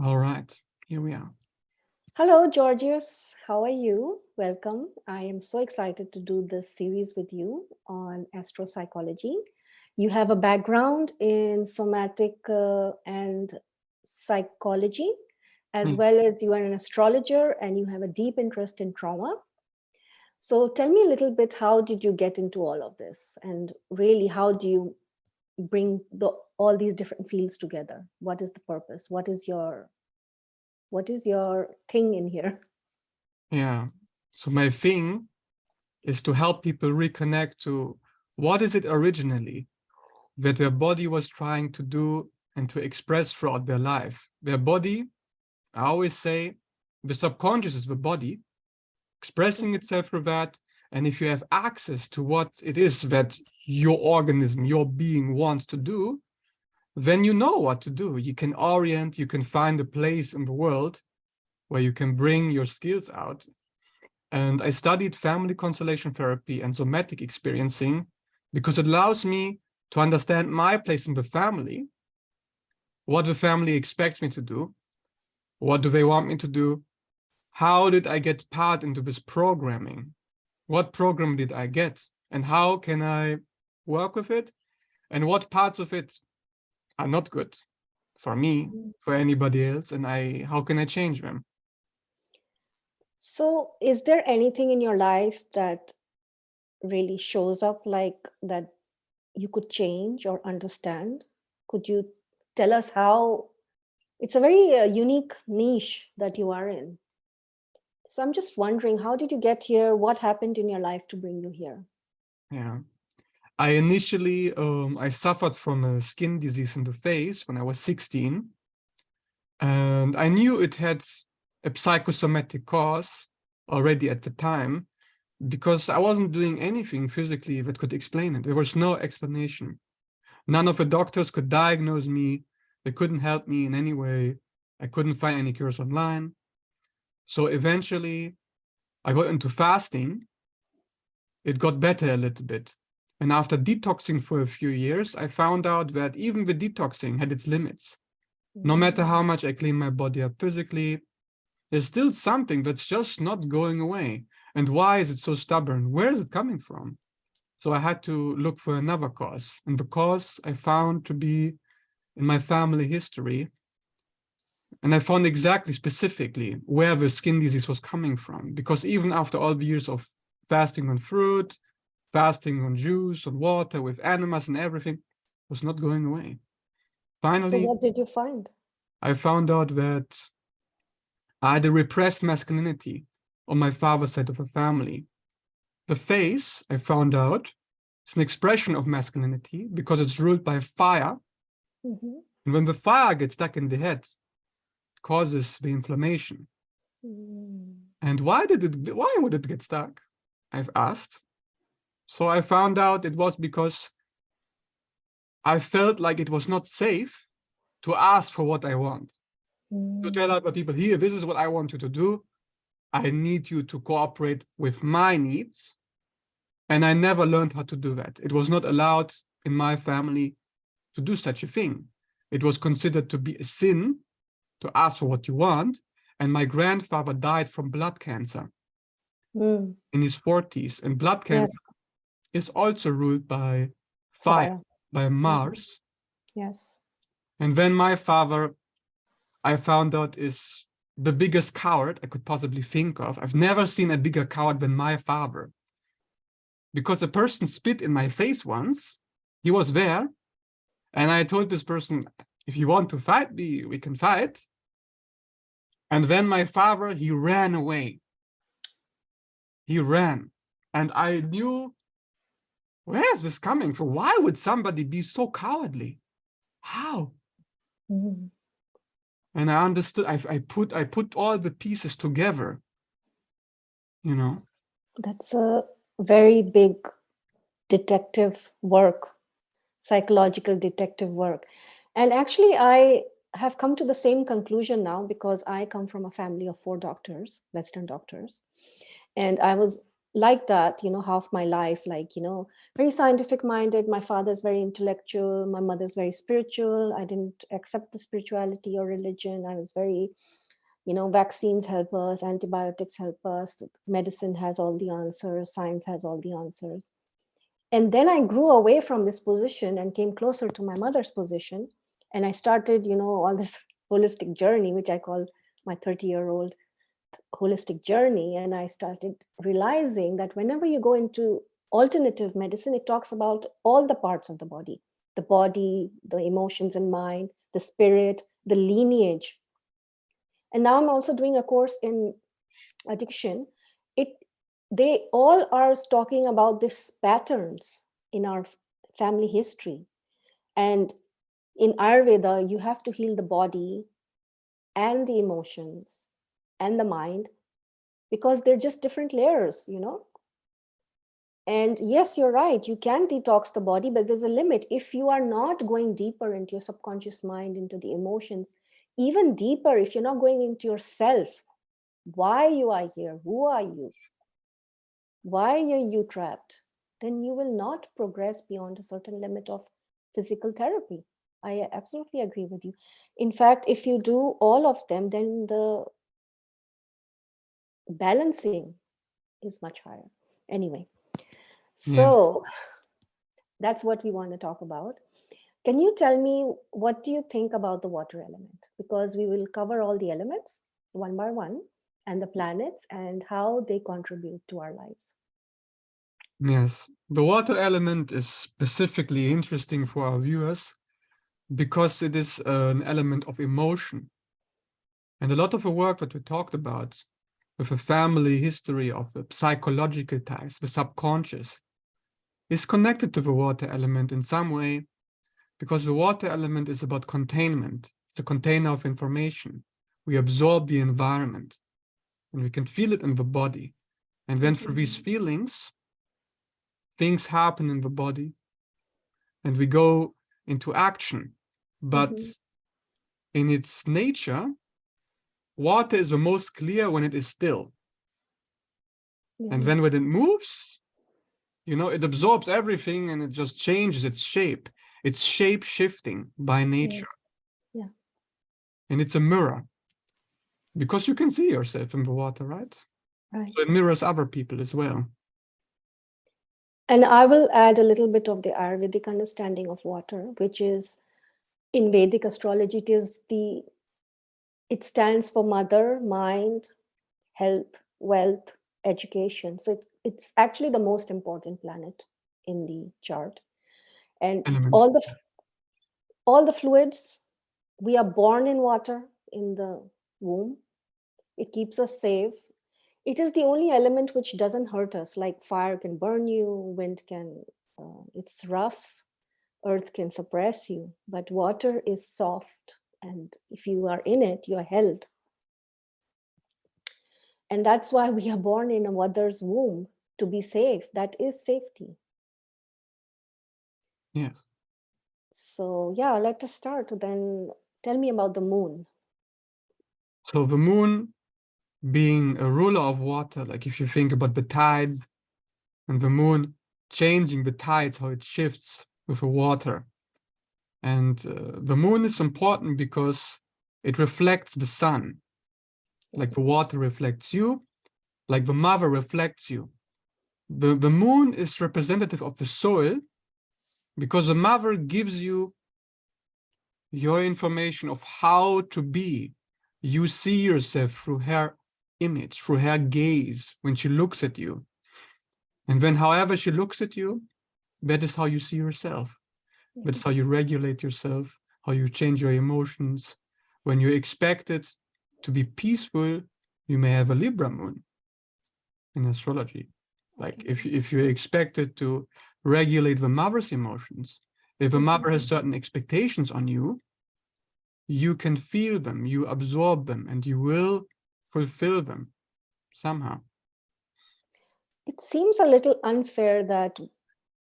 All right, here we are. Hello, Georgios. How are you? Welcome. I am so excited to do this series with you on astropsychology. You have a background in somatic and psychology, as Hmm. well as you are an astrologer and you have a deep interest in trauma. So, tell me a little bit, how did you get into all of this? And really, how do you bring all these different fields together? What is the purpose? What is your thing in here? Yeah. So my thing is to help people reconnect to what is it originally that their body was trying to do and to express throughout their life. Their body, I always say, the subconscious is the body expressing itself through that. And if you have access to what it is that your organism, your being wants to do, then you know what to do. You can orient, you can find a place in the world where you can bring your skills out. And I studied family constellation therapy and somatic experiencing because it allows me to understand my place in the family, what the family expects me to do, what do they want me to do, how did I get part into this programming, what program did I get, and how can I work with it, and what parts of it are not good for me, for anybody else, and how can I change them? So, is there anything in your life that really shows up like that you could change or understand? Could you tell us how? It's a very unique niche that you are in. So, I'm just wondering, how did you get here? What happened in your life to bring you here? Yeah. I suffered from a skin disease in the face when I was 16, and I knew it had a psychosomatic cause already at the time because I wasn't doing anything physically that could explain it. There was no explanation. None of the doctors could diagnose me. They couldn't help me in any way. I couldn't find any cures online. So eventually, I got into fasting. It got better a little bit. And after detoxing for a few years, I found out that even the detoxing had its limits. No matter how Mm. much I clean my body up physically, there's still something that's just not going away. And why is it so stubborn? Where is it coming from? So I had to look for another cause. And the cause I found to be in my family history. And I found exactly specifically where the skin disease was coming from. Because even after all the years of fasting on fruit, fasting on juice, on water, with animals and everything, was not going away. So, Finally, what did you find? I found out that I had a repressed masculinity on my father's side of the family. The face, I found out, is an expression of masculinity because it's ruled by fire. Hmm. And when the fire gets stuck in the head, it causes the inflammation. Mm. And why would it get stuck? I've asked. So I found out it was because I felt like it was not safe to ask for what I want. To tell Mm. other people, here, this is what I want you to do. I need you to cooperate with my needs. And I never learned how to do that. It was not allowed in my family to do such a thing. It was considered to be a sin to ask for what you want. And my grandfather died from blood cancer Mm. in his 40s. And blood Yes, cancer is also ruled by fire, fire. by Mhm. Mars. Yes. And then my father, I found out, is the biggest coward I could possibly think of. I've never seen a bigger coward than my father because a person spit in my face once. He was there. And I told this person, if you want to fight me, we can fight. And then my father, he ran away. He ran. And I knew, where is this coming from? Why would somebody be so cowardly? How? Mhm. And I understood, I put all the pieces together, you know. That's a very big detective work, psychological detective work. And actually, I have come to the same conclusion now because I come from a family of four doctors, Western doctors. And I was like that, half my life, like, very scientific minded. My father's very intellectual, my mother's very spiritual. I didn't accept the spirituality or religion. I was very, vaccines help us, antibiotics help us, medicine has all the answers, science has all the answers. And then I grew away from this position and came closer to my mother's position. And I started, all this holistic journey, which I call my 30-year-old holistic journey. And I started realizing that whenever you go into alternative medicine, it talks about all the parts of the body, the emotions and mind, the spirit, the lineage. And now I'm also doing a course in addiction. It They all are talking about these patterns in our family history. And in Ayurveda, you have to heal the body and the emotions and the mind, because they're just different layers. And yes, you're right, you can detox the body, but there's a limit. If you are not going deeper into your subconscious mind, into the emotions, even deeper, if you're not going into yourself, why you are here, who are you, why are you trapped, then you will not progress beyond a certain limit of physical therapy. I absolutely agree with you. In fact, if you do all of them, then the balancing is much higher. Anyway, Yes. so that's what we want to talk about. Can you tell me, what do you think about the water element? Because we will cover all the elements one by one, and the planets and how they contribute to our lives. Yes. The water element is specifically interesting for our viewers because it is an element of emotion. And a lot of the work that we talked about with a family history of the psychological ties, the subconscious, is connected to the water element in some way, because the water element is about containment. It's a container of information. We absorb the environment and we can feel it in the body. And then through these feelings, things happen in the body and we go into action. But Mhm. in its nature, water is the most clear when it is still. And Yes. then when it moves, it absorbs everything and it just changes its shape. It's shape shifting by nature. Yes. Yeah. And it's a mirror because you can see yourself in the water, right? Right. So it mirrors other people as well. And I will add a little bit of the Ayurvedic understanding of water, which is, in Vedic astrology, it stands for mother, mind, health, wealth, education. So it's actually the most important planet in the chart. And Element. all the fluids, we are born in water in the womb. It keeps us safe. It is the only element which doesn't hurt us. Like fire can burn you, wind can, it's rough, earth can suppress you, but water is soft. And if you are in it, you are held. And that's why we are born in a mother's womb, to be safe. That is safety. Yes. So, yeah, let us start. Then tell me about the moon. So the moon being a ruler of water, like if you think about the tides and the moon changing the tides, how it shifts with the water. And the moon is important because it reflects the sun, like the water reflects you, like the mother reflects you. The moon is representative of the soul because the mother gives you your information of how to be. You see yourself through her image, through her gaze when she looks at you. And then however she looks at you, that is how you see yourself. That's how you regulate yourself, how you change your emotions. When you expect it to be peaceful, you may have a Libra moon in astrology. Like if you expect it to regulate the mother's emotions, if a mother has certain expectations on you, you can feel them, you absorb them, and you will fulfill them somehow. It seems a little unfair that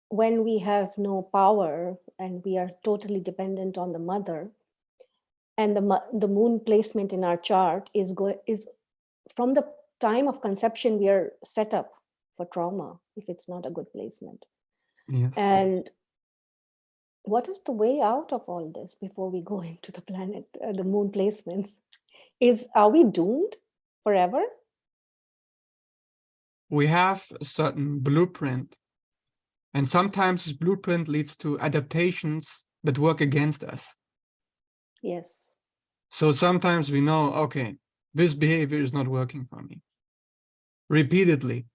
when we have no power and we are totally dependent on the mother, and the moon placement in our chart is from the time of conception, we are set up for trauma if it's not a good placement. Yes. And what is the way out of all this before we go into the planet, the moon placements? Are we doomed forever? We have a certain blueprint, and sometimes this blueprint leads to adaptations that work against us. Yes. So sometimes we know, okay, this behavior is not working for me. Repeatedly,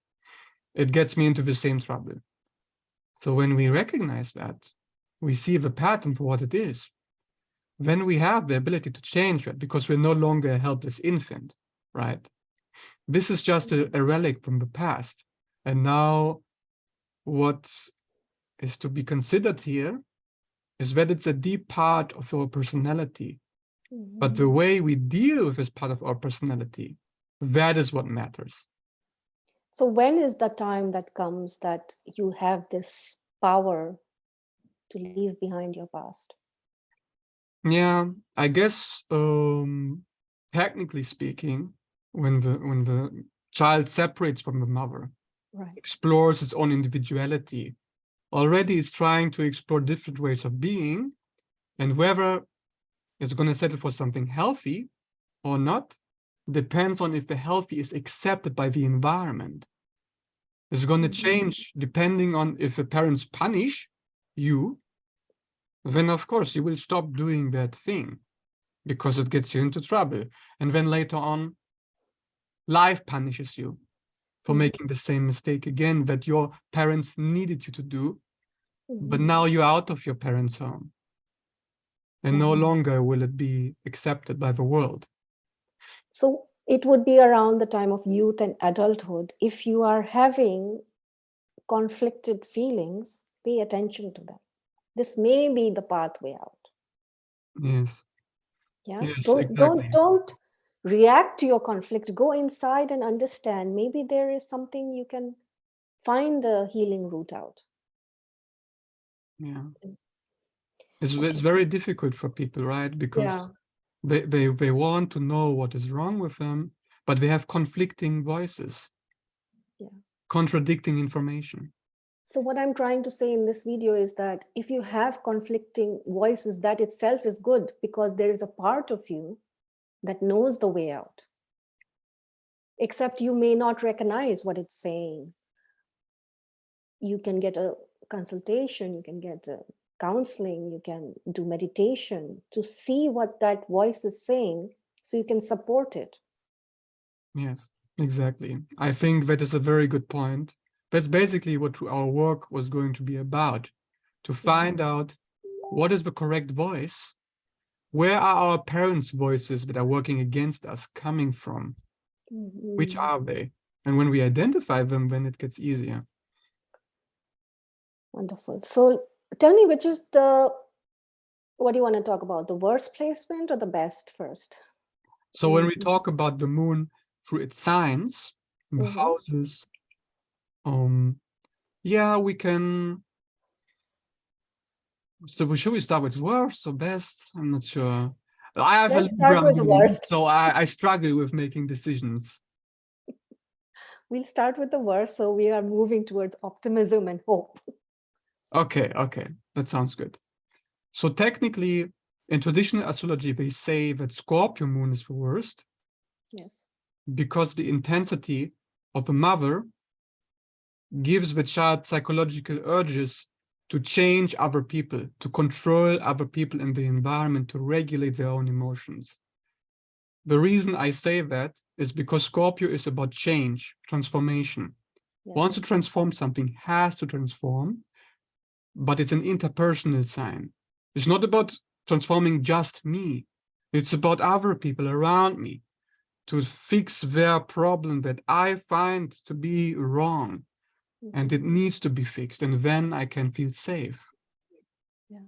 it gets me into the same trouble. So when we recognize that, we see the pattern for what it is. Then we have the ability to change that because we're no longer a helpless infant, right? This is just a relic from the past. And now what is to be considered here is that it's a deep part of our personality. But the way we deal with this part of our personality, that is what matters. So when is the time that comes that you have this power to leave behind your past? Yeah, I guess technically speaking, when the child separates from the mother, Right. explores its own individuality, already it's trying to explore different ways of being, and whether it's going to settle for something healthy or not depends on if the healthy is accepted by the environment. It's going to change depending on if the parents punish you, then of course you will stop doing that thing because it gets you into trouble. And then later on, life punishes you for Yes. making the same mistake again that your parents needed you to do, but Mhm. now you're out of your parents' home. And no longer will it be accepted by the world. So it would be around the time of youth and adulthood. If you are having conflicted feelings, pay attention to them. This may be the pathway out. Yes, Yeah. yes, Don't react to your conflict. Go inside and understand. Maybe there is something you can find the healing route out. Yeah. Is- It's Okay. very difficult for people, right? Yeah. Because they want to know what is wrong with them, but they have conflicting voices, Yeah. contradicting information. So what I'm trying to say in this video is that if you have conflicting voices, that itself is good because there is a part of you that knows the way out, except you may not recognize what it's saying. You can get a consultation, you can get a counseling, you can do meditation to see what that voice is saying so you can support it. Yes, exactly. I think that is a very good point. That's basically what our work was going to be about, to find out what is the correct voice, where are our parents' voices that are working against us coming from, which Mhm. are they? And when we identify them, then it gets easier. Wonderful. So tell me, which is what do you want to talk about? The worst placement or the best first? So when we talk about the moon through its signs, the Mm-hmm. houses, yeah, we can. So should we start with worst or best? I'm not sure. I have a Let's Libra start with the moon, worst. so I struggle with making decisions. We'll start with the worst. So we are moving towards optimism and hope. Okay, that sounds good. So technically, in traditional astrology, they say that Scorpio moon is the worst Yes. because the intensity of the mother gives the child psychological urges to change other people, to control other people in the environment, to regulate their own emotions. The reason I say that is because Scorpio is about change, transformation. Yes. Wants to transform something, has to transform, but it's an interpersonal sign. It's not about transforming just me. It's about other people around me to fix their problem that I find to be wrong and it needs to be fixed. And then I can feel safe. Yeah.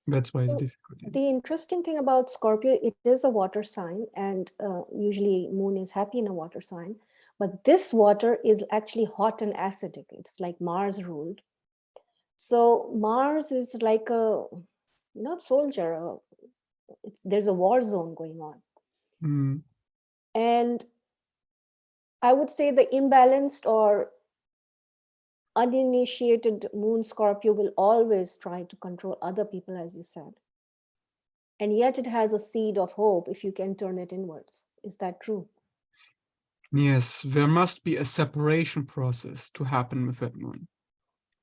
That's why it's So difficult. the interesting thing about Scorpio, it is a water sign, and usually moon is happy in a water sign. But this water is actually hot and acidic. It's like Mars ruled. So Mars is like a not soldier. There's a war zone going on, Mm, and I would say the imbalanced or uninitiated moon Scorpio will always try to control other people, as you said. And yet it has a seed of hope if you can turn it inwards. Is that true? Yes, there must be a separation process to happen with that moon.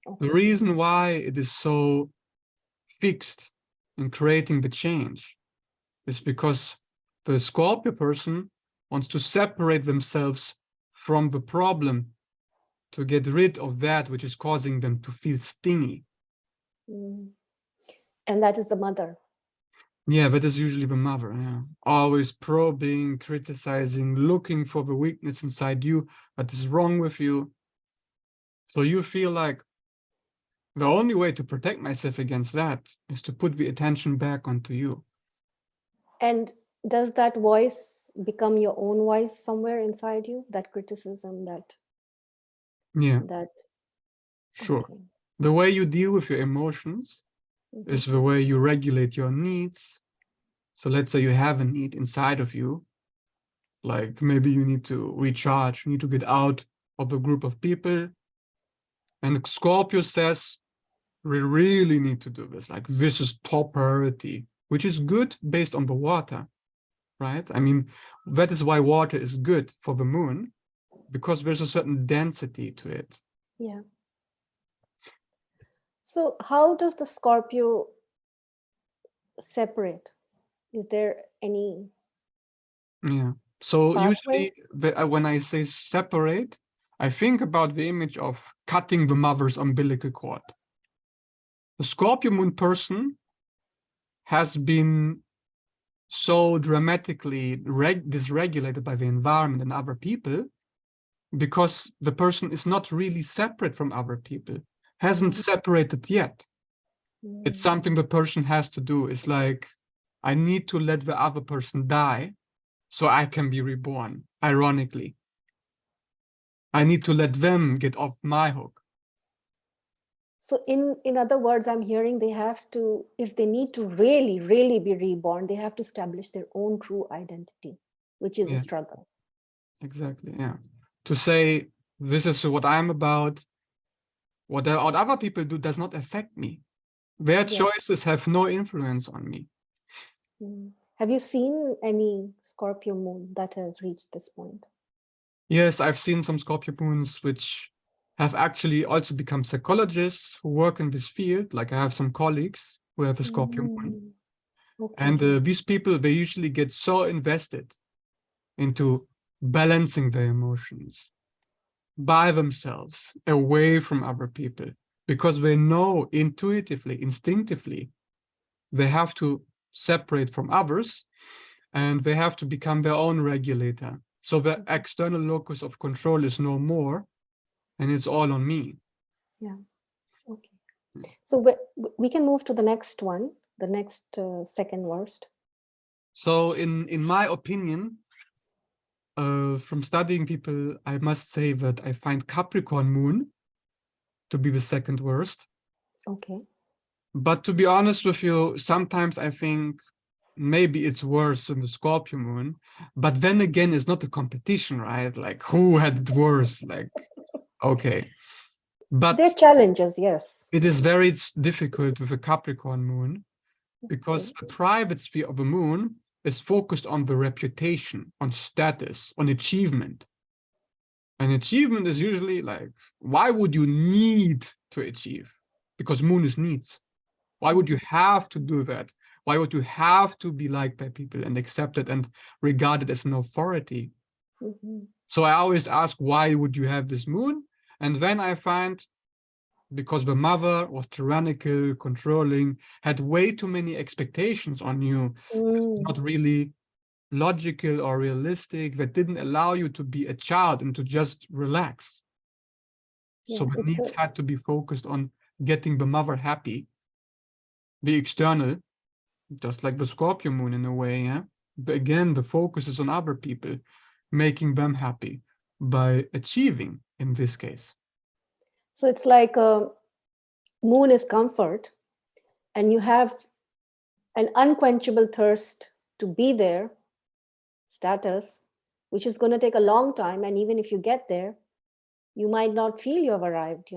The Okay. reason why it is so fixed in creating the change is because the Scorpio person wants to separate themselves from the problem to get rid of that which is causing them to feel stingy. Mm. And that is the mother. Yeah, that is usually the mother. Yeah, always probing, criticizing, looking for the weakness inside you, what is wrong with you. So you feel like the only way to protect myself against that is to put the attention back onto you. And does that voice become your own voice somewhere inside you? That criticism, Yeah, that sure. okay. The way you deal with your emotions Mhm. is the way you regulate your needs. So let's say you have a need inside of you, like maybe you need to recharge, you need to get out of a group of people. And Scorpio says, we really need to do this. Like, this is top priority, which is good based on the water, right? I mean, that is why water is good for the moon, because there's a certain density to it. Yeah. So how does the Scorpio separate? Is there any Yeah. So pathway? usually when I say separate, I think about the image of cutting the mother's umbilical cord. The Scorpio moon person has been so dramatically dysregulated by the environment and other people because the person is not really separate from other people, hasn't Mhm. separated yet. It's Mm. something the person has to do. It's like, I need to let the other person die so I can be reborn, ironically. I need to let them get off my hook. So in other words, I'm hearing they have to, if they need to really, really be reborn, they have to establish their own true identity, which is a Yeah, struggle. exactly. Yeah. To say, this is what I'm about, what other people do does not affect me. Their Yes. choices have no influence on me. Mm. Have you seen any Scorpio moon that has reached this point? Yes, I've seen some Scorpio moons which have actually also become psychologists who work in this field. Like I have some colleagues who have a Scorpio moon. Mm. And Okay. these people, they usually get so invested into balancing their emotions by themselves, away from other people, because they know intuitively, instinctively, they have to separate from others and they have to become their own regulator. So the Mhm. external locus of control is no more, and it's all on me. Yeah. Okay. So we can move to the next one, the next second worst. So in my opinion, from studying people, I must say that I find Capricorn moon to be the second worst. Okay. But to be honest with you, sometimes I think maybe it's worse than the Scorpio moon. But then again, it's not a competition, right? Like who had it worse? Like, okay. There are But challenges, yes. it is very difficult with a Capricorn moon because Okay. the private sphere of the moon is focused on the reputation, on status, on achievement. And achievement is usually like, why would you need to achieve? Because moon is needs. Why would you Mhm. have to do that? Why would you have to be liked by people and accepted and regarded as an authority? Mhm. So I always ask, why would you have this moon? And then I find because the mother was tyrannical, controlling, had way too many expectations on you, not Mm. really logical or realistic, that didn't allow you to be a child and to just relax. So Yeah, the it's needs a had to be focused on getting the mother happy, the external, just like the Scorpio moon in a way, yeah? But again, the focus is on other people, making them happy by achieving in this case. so it's like moon is comfort, and you have an unquenchable thirst to be there, status, which is going to take a long time. And even if you get there, you might not feel you have arrived,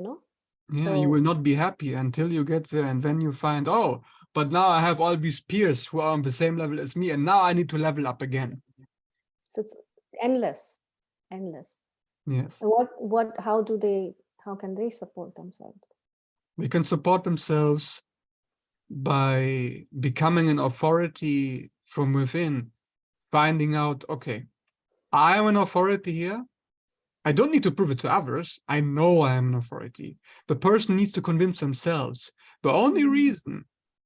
Yeah, you will So, not be happy until you get there, and then you find, oh, but now I have all these peers who are on the same level as me, and now I need to level up again. so it's endless, endless. Yes. And how can they support themselves? They can support themselves by becoming an authority from within, finding out, okay, I am an authority here. I don't need to prove it to others. I know I am an authority. The person needs to convince themselves. The only reason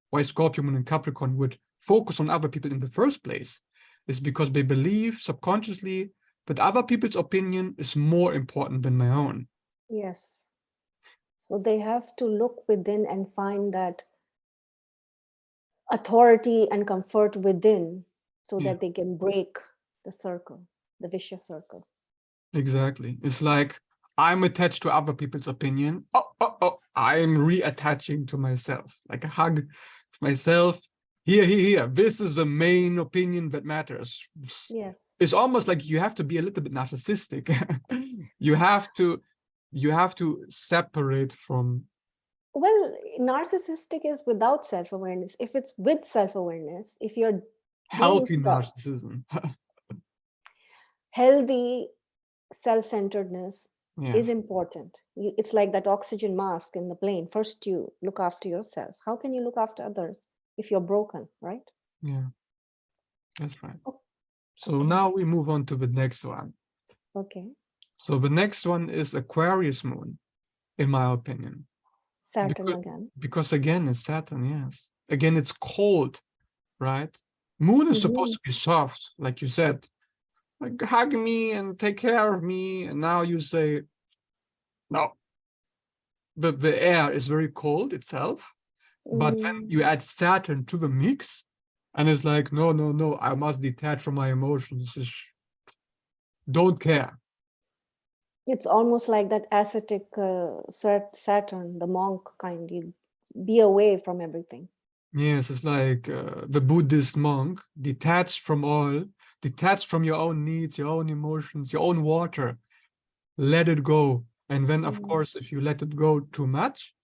why Scorpio Moon and Capricorn would focus on other people in the first place is because they believe subconsciously that other people's opinion is more important than my own. Yes. So they have to look within and find that authority and comfort within so Yeah, that they can break the circle, the vicious circle. exactly. It's like I'm attached to other people's opinion. Oh, I'm reattaching to myself. Like a hug myself. Here. This is the main opinion that matters. Yes. It's almost like you have to be a little bit narcissistic. you have to separate from Well, narcissistic is without self-awareness. If it's with self-awareness, if you're doing healthy stuff, narcissism. healthy self-centeredness is Yes. important. It's like that oxygen mask in the plane. First, you look after yourself. How can you look after others if you're broken, right? Yeah, that's right. O- So Okay. now we move on to the next one. Okay. So the next one is Aquarius moon, in my opinion. Saturn Because, again. because again, it's Saturn, yes. Again, it's cold, right? Moon is supposed Hmm. to be soft, like you said. Like hug me and take care of me. And now you say, no, the air is very cold itself. But then Mm. you add Saturn to the mix, and it's like, no, I must detach from my emotions. Just don't care. It's almost like that ascetic Saturn, the monk kind. You be away from everything. Yes, it's like the Buddhist monk, detached from all, detached from your own needs, your own emotions, your own water. Let it go. And then, of Mm. course, if you let it go too much,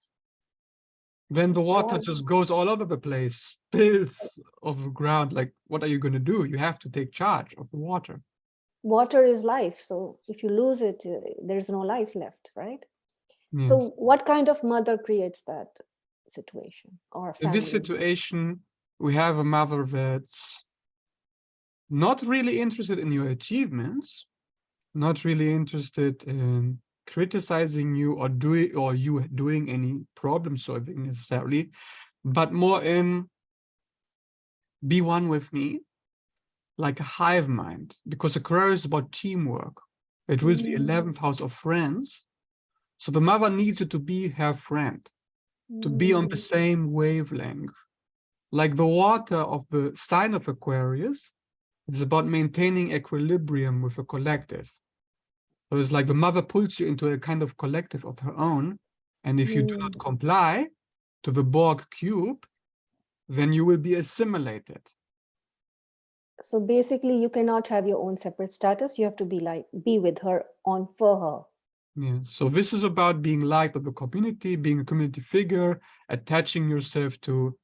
then the It's water wrong. just goes all over the place, spills over the ground. Like, what are you going to do? You have to take charge of the water. Water is life. So if you lose it, there's no life left, right? Yes. So what kind of mother creates that situation or In this family? situation, we have a mother that's not really interested in your achievements, not really interested in criticizing you or you doing any problem solving necessarily, but more in be one with me, like a hive mind, because Aquarius is about teamwork. It rules the Mm. 11th house of friends. So the mother needs you to be her friend, to be on the Mm. same wavelength. Like the water of the sign of Aquarius, it's about maintaining equilibrium with a collective. So it's like the mother pulls you into a kind of collective of her own. And if you do not Mm. comply to the Borg cube, then you will be assimilated. So basically, you cannot have your own separate status. You have to be with her on for her. Yeah. So this is about being liked of the community, being a community figure, attaching yourself to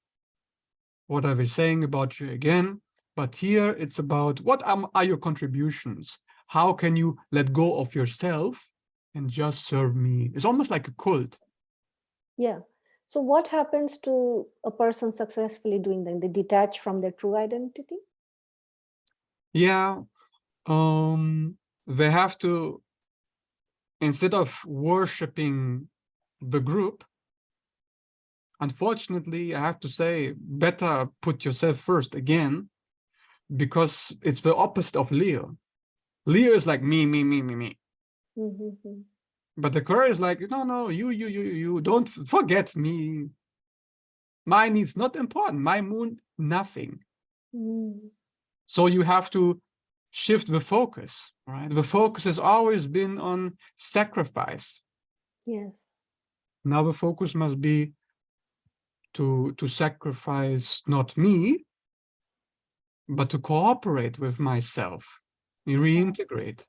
what I was saying about you again. But here it's about what are your contributions? How can you let go of yourself and just serve me? It's almost like a cult. Yeah. So what happens to a person successfully doing that? They detach from their true identity? Yeah. They have to, instead of worshiping the group, unfortunately, I have to say, better put yourself first again, because it's the opposite of Leo. Leo is like me. Mm-hmm. But the Aquarius is like, no, you, don't forget me. My needs not important. My moon, nothing. Mm. So you have to shift the focus, right? The focus has always been on sacrifice. Yes. Now the focus must be to sacrifice not me, but to cooperate with myself, Wow. reintegrate.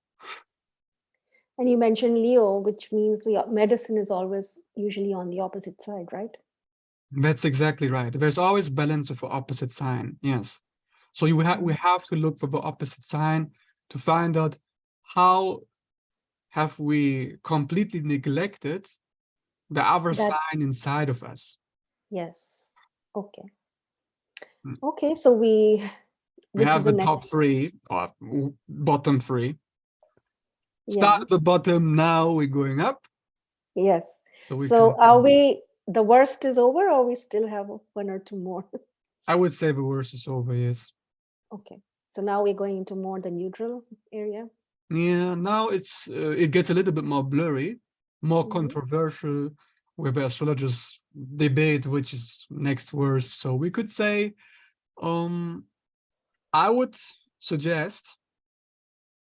And you mentioned Leo, which means the medicine is always usually on the opposite side, right? That's exactly right. There's always balance of the opposite sign. Yes. So we have to look for the opposite sign to find out how have we completely neglected the other That, sign inside of us. yes. Okay. Mm. Okay, so We which is have the the top next? three or bottom three. Start Yeah, at the bottom, now we're going up. yes. So we So come, are we, the worst is over, or we still have one or two more? I would say the worst is over, yes. Okay. So now we're going into more the neutral area. Yeah, now it gets a little bit more blurry, more Hmm. controversial, where the astrologers debate which is next worst. So we could say, I would suggest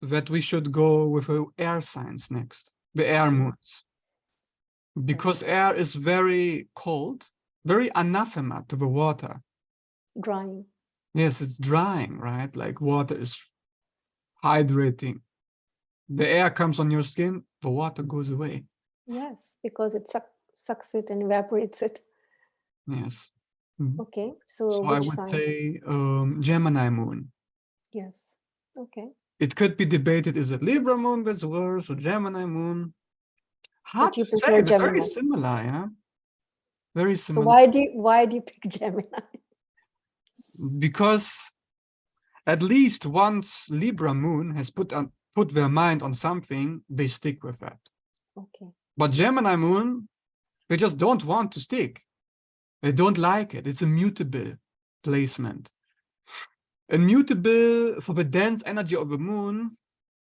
that we should go with the air signs next, the air Yes. moons, because air is very cold, very anathema to the water. Drying. Yes, it's drying, right? Like water is hydrating. The air comes on your skin, the water goes away. Yes, because it sucks it and evaporates it. Yes. Mm. Okay. So So I which would sign? say Gemini moon. Yes. Okay. It could be debated, is it Libra moon that's worse or Gemini moon? Hard But you to say, prefer they're very Gemini. similar, yeah? Very So similar. why do you pick Gemini? Because at least once Libra moon has put their mind on something, they stick with that. Okay. But Gemini moon, they just don't want to stick. They don't like it. It's a mutable placement. And mutable for the dense energy of the moon,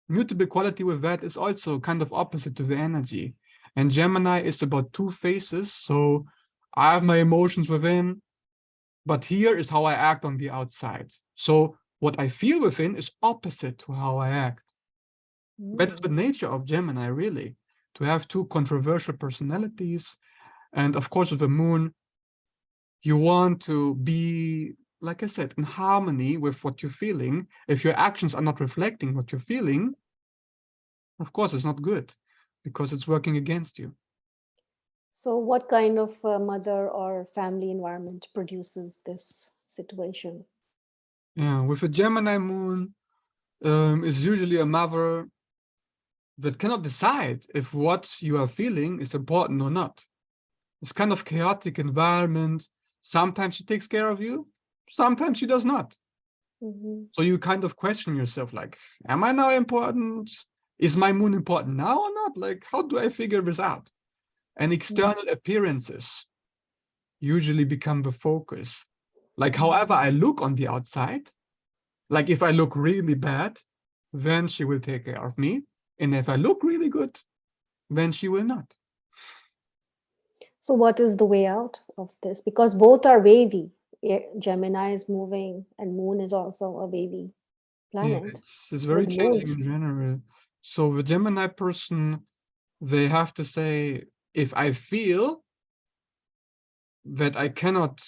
mutable quality with that is also kind of opposite to the energy. And Gemini is about two faces. So I have my emotions within, but here is how I act on the outside. So what I feel within is opposite to how I act. That is the Mm. nature of Gemini, really, to have two controversial personalities. And of course, with the moon, you want to be, like I said, in harmony with what you're feeling. If your actions are not reflecting what you're feeling, of course, it's not good because it's working against you. So what kind of mother or family environment produces this situation? Yeah, with a Gemini moon, is usually a mother that cannot decide if what you are feeling is important or not. It's kind of chaotic environment. Sometimes she takes care of you, sometimes she does not. Hmm. So you kind of question yourself, like, am I now important? Is my moon important now or not? Like, how do I figure this out? And external appearances usually become the focus. Like, however I look on the outside, like if I look really bad, then she will take care of me. And if I look really good, then she will not. So what is the way out of this? Because both are wavy. Gemini is moving and Moon is also a wavy Yeah, planet it's very with changing moons. in general. So the Gemini person, they have to say, if I feel that I cannot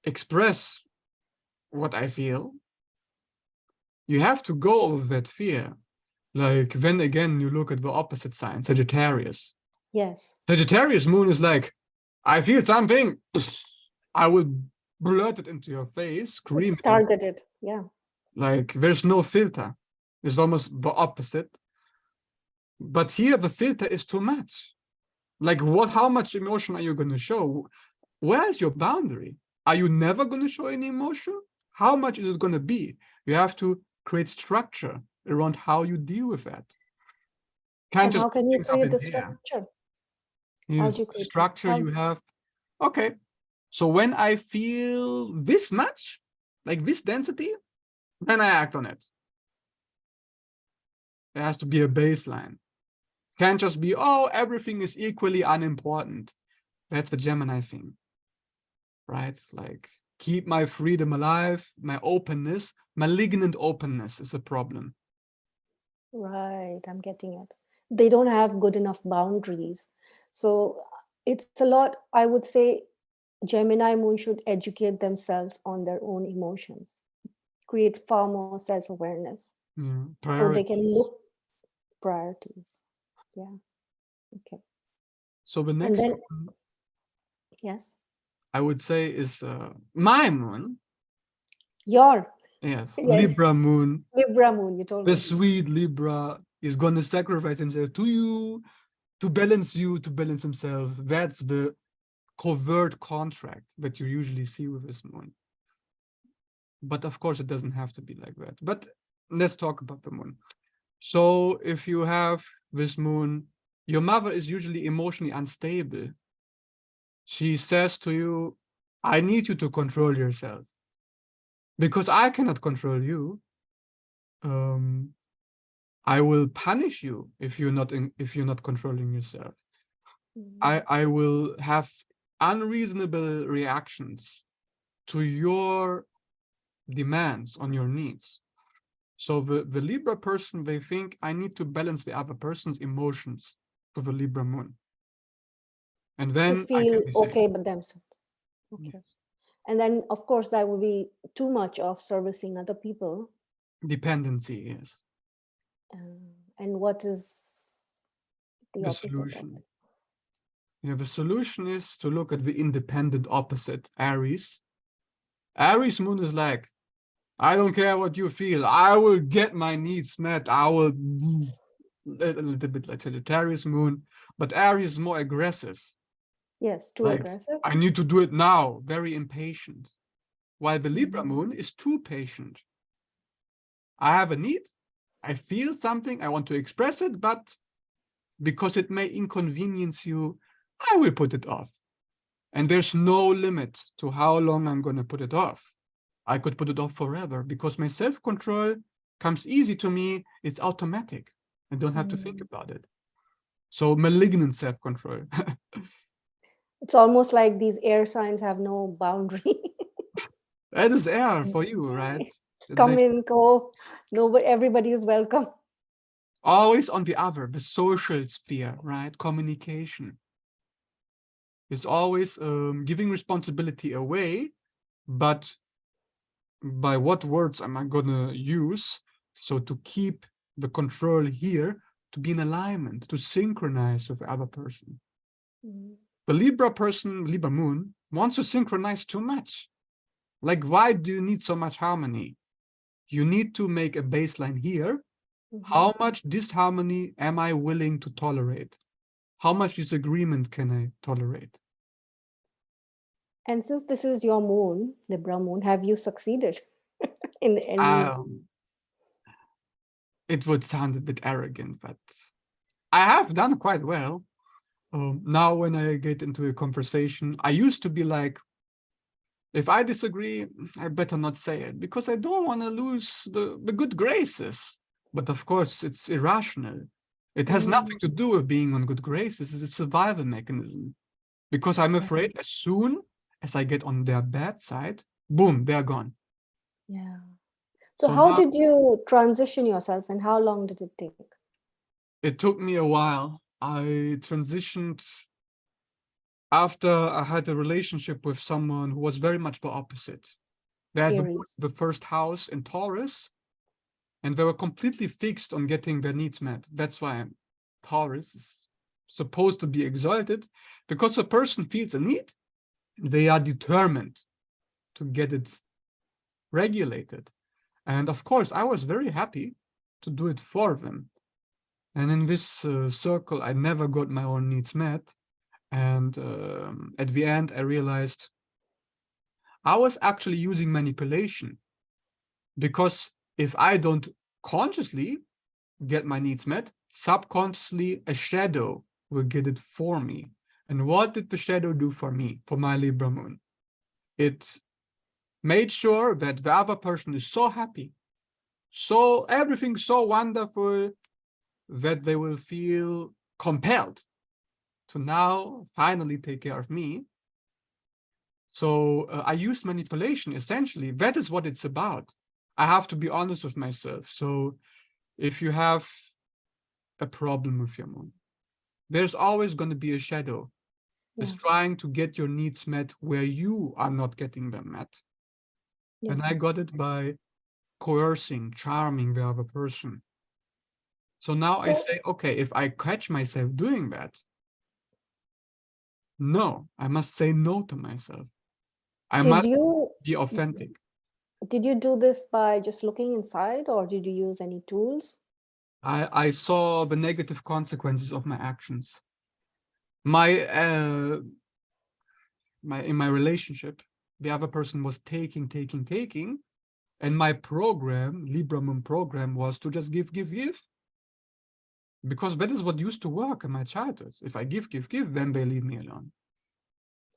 express what I feel, you have to go over that fear. Like then again, you look at the opposite sign, Sagittarius. Yes. Sagittarius moon is like, I feel something, I will blurt it into your face, scream It's it in. targeted. Yeah. Like there's no filter. It's almost the opposite. But here the filter is too much. Like what, how much emotion are you going to show? Where is your boundary? Are you never going to show any emotion? How much is it going to be? You have to create structure around how you deal with that. Can't And just how put can you things up create in the the air. structure? How do Yes, you create the structure how? you have. Okay, so when I feel this much, like this density, then I act on it. There has to be a baseline. Can't just be, oh, everything is equally unimportant. That's the Gemini thing, right? Like keep my freedom alive, my openness, malignant openness is a problem. Right, I'm getting it. They don't have good enough boundaries. So it's a lot, I would say Gemini moon should educate themselves on their own emotions, create far more self-awareness Yeah, so they can priorities. look priorities. Yeah. Okay. So the And next then, one yes, I would say is my moon. your, Yes, yes, Libra moon. Libra moon, you told The me. sweet Libra is gonna sacrifice himself to you, to balance himself. That's the covert contract that you usually see with this moon. But of course, it doesn't have to be like that. But let's talk about the moon. So if you have this moon, your mother is usually emotionally unstable. She says to you, I need you to control yourself because I cannot control you. Um, I will punish you if you're not controlling yourself. Mm. I will have unreasonable reactions to your demands on your needs. So the Libra person, they think I need to balance the other person's emotions with the Libra moon. And To then I feel can be safe. okay with themselves. Okay. Yes. And then, of course, that would be too much of servicing other people. Dependency is And what is the the opposite of solution. Yeah, the solution is to look at the independent opposite, Aries. Aries moon is like, I don't care what you feel. I will get my needs met. I will a little bit like Sagittarius moon, but Aries is more aggressive. Yes, too Like, aggressive. I need to do it now, very impatient. While the Libra Mhm. moon is too patient. I have a need, I feel something, I want to express it, but because it may inconvenience you, I will put it off. And there's no limit to how long I'm going to put it off. I could put it off forever because my self-control comes easy to me. It's automatic. I don't have to think Mm. about it. So malignant self-control. It's almost like these air signs have no boundary. That is air for you, right? Come Like in, go. Nobody, everybody is welcome. always on the other, the social sphere, right? Communication is always giving responsibility away, but by what words am I gonna use? So to keep the control here, to be in alignment, to synchronize with the other person. Mm. The Libra person, Libra moon, wants to synchronize too much. Like, why do you need so much harmony? You need to make a baseline here. Mhm. How much disharmony am I willing to tolerate? How much disagreement can I tolerate? And since this is your moon, Libra moon, have you succeeded in any? Um, it would sound a bit arrogant, but I have done quite well. Now, when I get into a conversation, I used to be like, if I disagree, I better not say it because I don't want to lose the good graces. But of course, it's irrational. It has nothing Mm. to do with being on good graces. It's a survival mechanism because I'm Yeah. afraid as soon as I get on their bad side, boom, they're gone. Yeah. So So how now did you transition yourself and how long did it take? it took me a while. I transitioned after I had a relationship with someone who was very much the opposite. They had Aries. the first house in Taurus, and they were completely fixed on getting their needs met. That's why Taurus is supposed to be exalted, because a person feels a need, they are determined to get it regulated. And of course, I was very happy to do it for them. And in this circle, I never got my own needs met. And at the end, I realized I was actually using manipulation, because if I don't consciously get my needs met, subconsciously a shadow will get it for me. And what did the shadow do for me, for my Libra moon? It made sure that the other person is so happy, so everything's so wonderful, that they will feel compelled to now finally take care of me. So I use manipulation, essentially. That is what it's about. I have to be honest with myself. So if you have a problem with your moon, there's always going to be a shadow that's Yeah. trying to get your needs met where you are not getting them met. Yeah. And I got it by coercing, charming the other person. So now I So say, okay, if I catch myself doing that, no, I must say no to myself. I did must you be authentic. did you do this by just looking inside, or did you use any tools? I saw the negative consequences of my actions. My in my relationship, the other person was taking, and my program, Libra Moon program, was to just give, because that is what used to work in my childhood. If I give, then they leave me alone.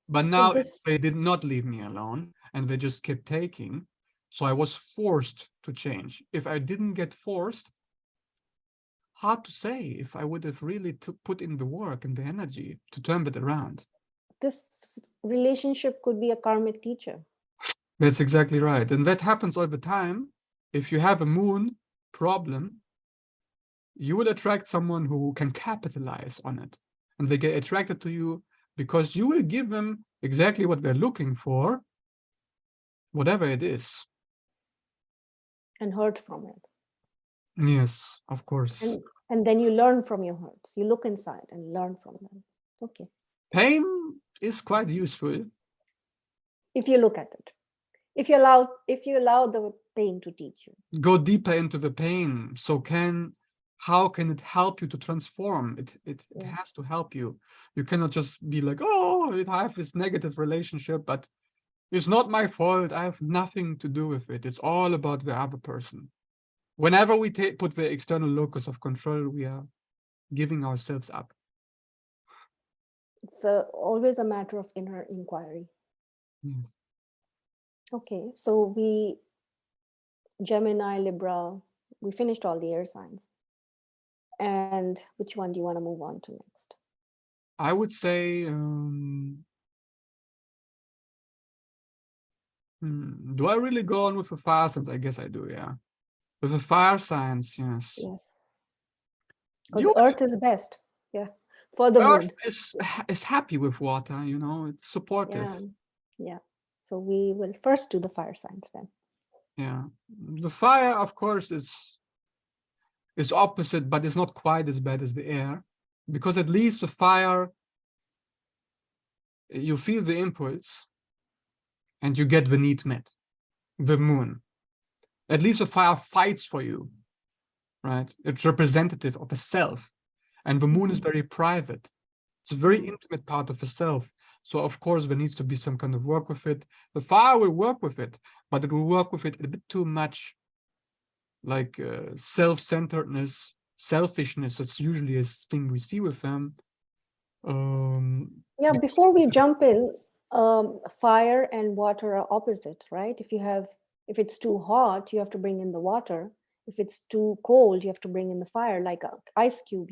But So now this they did not leave me alone, and they just kept taking. So I was forced to change. If I didn't get forced, hard to say if I would have really put in the work and the energy to turn it around. this relationship could be a karmic teacher. That's exactly right. And that happens all the time. If you have a moon problem, you will attract someone who can capitalize on it. And they get attracted to you because you will give them exactly what they're looking for, whatever it is. And hurt from it. Yes, of course. And then you learn from your hurts. You look inside and learn from them. Okay. Pain is quite useful. If you look at it. If you allow the pain to teach you. Go deeper into the pain. So how can it help you to transform? It Yeah. has to help you. You cannot just be like, oh, I have this negative relationship, but it's not my fault. I have nothing to do with it. It's all about the other person. Whenever we put the external locus of control, we are giving ourselves up. It's always a matter of inner inquiry. Yes. Okay, so Gemini, Libra, we finished all the air signs. And which one do you want to move on to next? I would say, do I really go on with the fire signs? I guess I do, yeah. With the fire signs, yes. Yes. Because Earth is best. Yeah. For the moon. Earth is happy with water, it's supportive. Yeah. Yeah. So we will first do the fire signs then. Yeah. The fire, of course, is opposite, but it's not quite as bad as the air, because at least the fire, you feel the impulse and you get the need met. The moon, at least the fire fights for you, right? It's representative of a self, and the moon is very private. It's a very intimate part of the self. So of course there needs to be some kind of work with it. The fire will work with it, but it will work with it a bit too much, like self-centeredness, selfishness. It's usually a thing we see with them. Yeah, before we jump in, fire and water are opposite, right? If it's too hot, you have to bring in the water. If it's too cold, you have to bring in the fire, like an ice cube,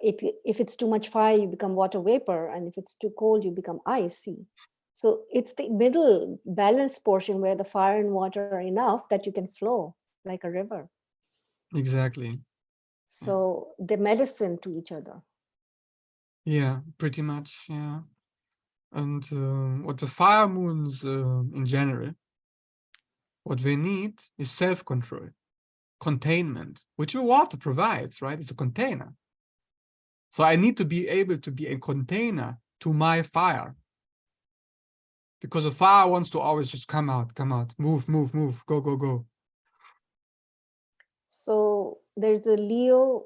if it's too much fire, you become water vapor, and if it's too cold, you become icy. So it's the middle balanced portion where the fire and water are enough that you can flow like a river. Exactly. So they're medicine to each other. Yeah, pretty much, yeah. And what the fire moons in general, what they need is self-control, containment, which the water provides, right? It's a container. So I need to be able to be a container to my fire, because the fire wants to always just come out, move, go, go. So there's the Leo,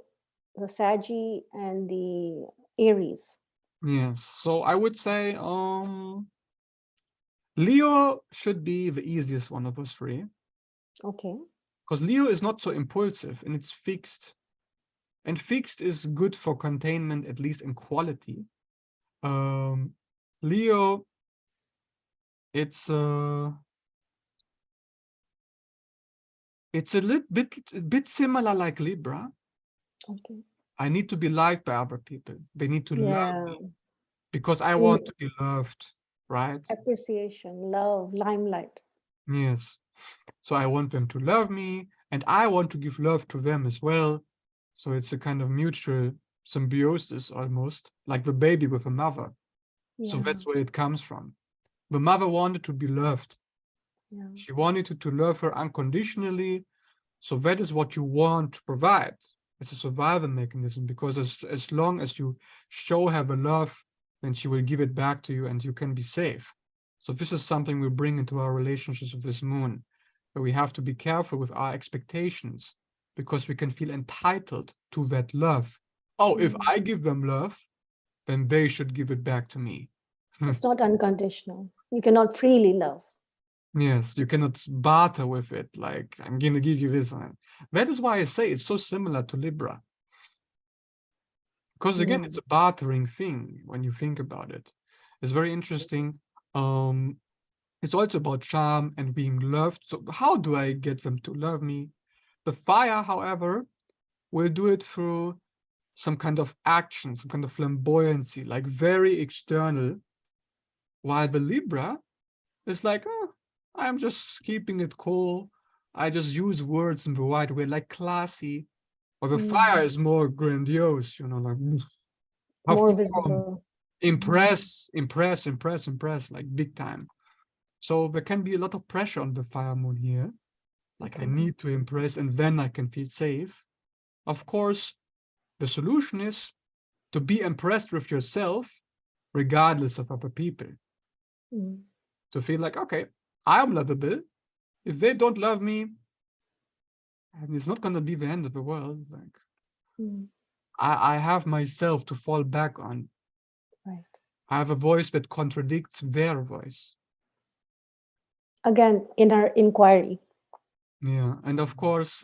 the Saggy, and the Aries. Yes, so I would say Leo should be the easiest one of those three. Okay. Because Leo is not so impulsive and it's fixed. And fixed is good for containment, at least in quality. Leo, it's a little bit similar like Libra. Okay. I need to be liked by other people. They need to love Yeah. me because I want to be loved, right? Appreciation, love, limelight. Yes. So I want them to love me, and I want to give love to them as well. So it's a kind of mutual symbiosis, almost like the baby with a mother. So Yeah. that's where it comes from. The mother wanted to be loved. Yeah. She wanted to love her unconditionally. So that is what you want to provide. It's a survival mechanism, because as long as you show her the love, then she will give it back to you and you can be safe. So this is something we bring into our relationships with this moon, where we have to be careful with our expectations, because we can feel entitled to that love. Oh, if I give them love, then they should give it back to me. It's not unconditional. You cannot freely love. Yes, you cannot barter with it, like, I'm going to give you this one. That is why I say it's so similar to Libra. Because again, it's a bartering thing when you think about it. It's very interesting. It's also about charm and being loved. So how do I get them to love me? The fire, however, will do it through some kind of action, some kind of flamboyancy, like very external, while the Libra is like, oh, I'm just keeping it cool. I just use words in the right way, like classy. Or the fire is more grandiose, like More perform, visible. impress, like big time. So there can be a lot of pressure on the fire moon here. Like I need to impress and then I can feel safe. Of course, the solution is to be impressed with yourself regardless of other people. To feel like, okay, I'm lovable. If they don't love me, and it's not going to be the end of the world. Like I have myself to fall back on. Right. I have a voice that contradicts their voice. Again, inner inquiry. Yeah, and of course,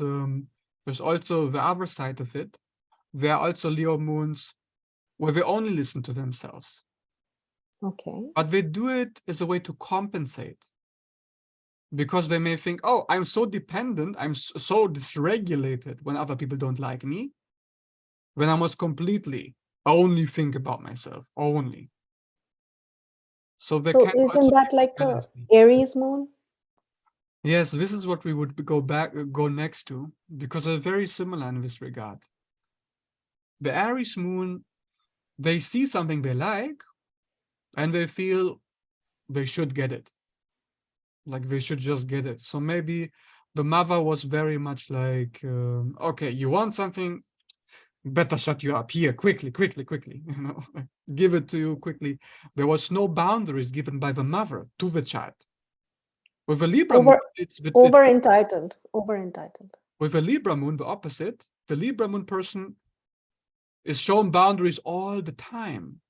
there's also the other side of it. There are also Leo moons where they only listen to themselves. Okay. But they do it as a way to compensate. Because they may think, oh, I'm so dependent, I'm so dysregulated when other people don't like me, when I must completely only think about myself, only. So they can isn't that like a jealousy. Aries moon? Yes, this is what we would go next to, because they're very similar in this regard. The Aries moon, they see something they like, and they feel they should get it. Like they should just get it. So maybe the mother was very much like, okay, you want something, better shut you up here, quickly, give it to you quickly. There was no boundaries given by the mother to the child. With a Libra moon, over entitled. With a Libra moon, the opposite, the Libra moon person is shown boundaries all the time.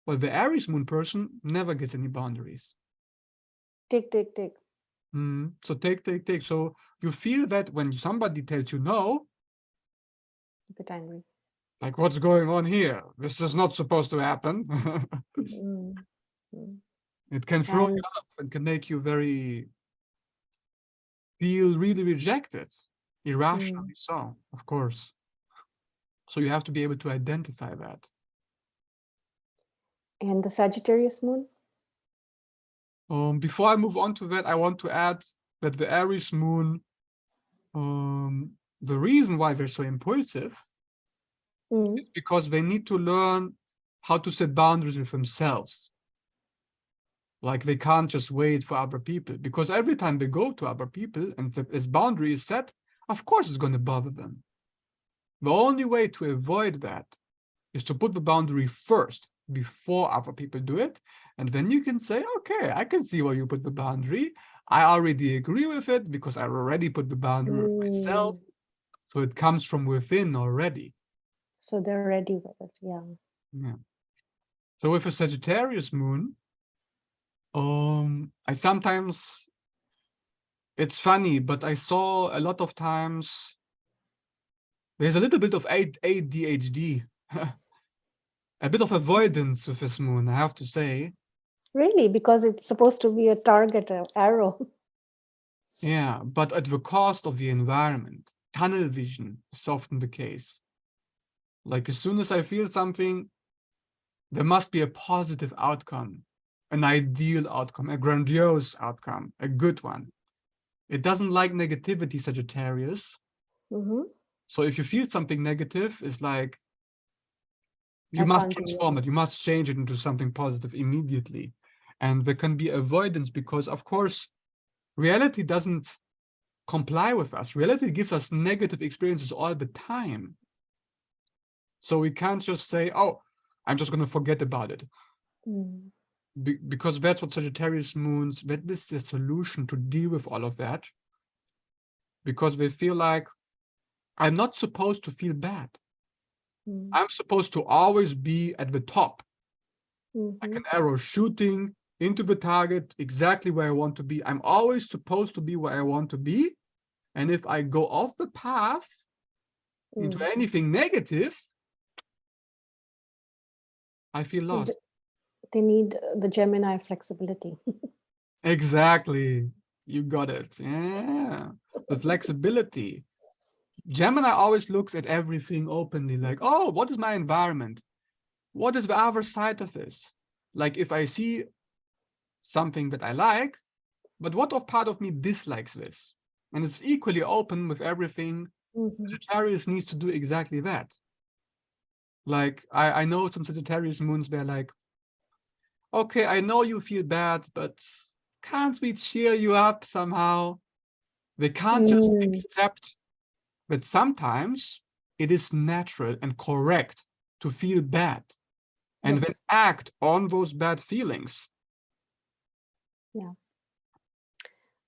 Well, the Aries moon person never gets any boundaries. Take. So take. So you feel that when somebody tells you no, you get angry. Like, what's going on here? This is not supposed to happen. It can throw you off and can make you feel really rejected, irrationally so, of course. So you have to be able to identify that. And the Sagittarius moon? Before I move on to that, I want to add that the Aries moon, the reason why they're so impulsive is because they need to learn how to set boundaries with themselves. Like they can't just wait for other people, because every time they go to other people and this boundary is set, of course it's going to bother them. The only way to avoid that is to put the boundary first before other people do it. And then you can say, okay, I can see where you put the boundary. I already agree with it because I already put the boundary myself. So it comes from within already. So they're ready with it, yeah. So with a Sagittarius moon, I sometimes, it's funny, but I saw a lot of times there's a little bit of ADHD, a bit of avoidance with this moon, I have to say. Really? Because it's supposed to be a target arrow. Yeah, but at the cost of the environment. Tunnel vision is often the case. Like as soon as I feel something, there must be a positive outcome, an ideal outcome, a grandiose outcome, a good one. It doesn't like negativity, Sagittarius. So if you feel something negative, it's like you must transform it. You must change it into something positive immediately. And there can be avoidance because, of course, reality doesn't comply with us. Reality gives us negative experiences all the time. So we can't just say, oh, I'm just going to forget about it. Mm. Because that's what Sagittarius moons, that is the solution to deal with all of that. Because they feel like, I'm not supposed to feel bad. Mm. I'm supposed to always be at the top, Mhm. like an arrow shooting into the target exactly where I want to be. I'm always supposed to be where I want to be. And if I go off the path into Mm. anything negative, I feel So lost. they need the Gemini flexibility. Exactly. You got it. Yeah. The flexibility. Gemini always looks at everything openly, like, oh, what is my environment? What is the other side of this? Like, if I see something that I like, but what of part of me dislikes this? And it's equally open with everything. Mhm. Sagittarius needs to do exactly that. Like, I know some Sagittarius moons where like, okay, I know you feel bad, but can't we cheer you up somehow? They can't just Mm. accept that sometimes it is natural and correct to feel bad and then Yes. act on those bad feelings. Yeah.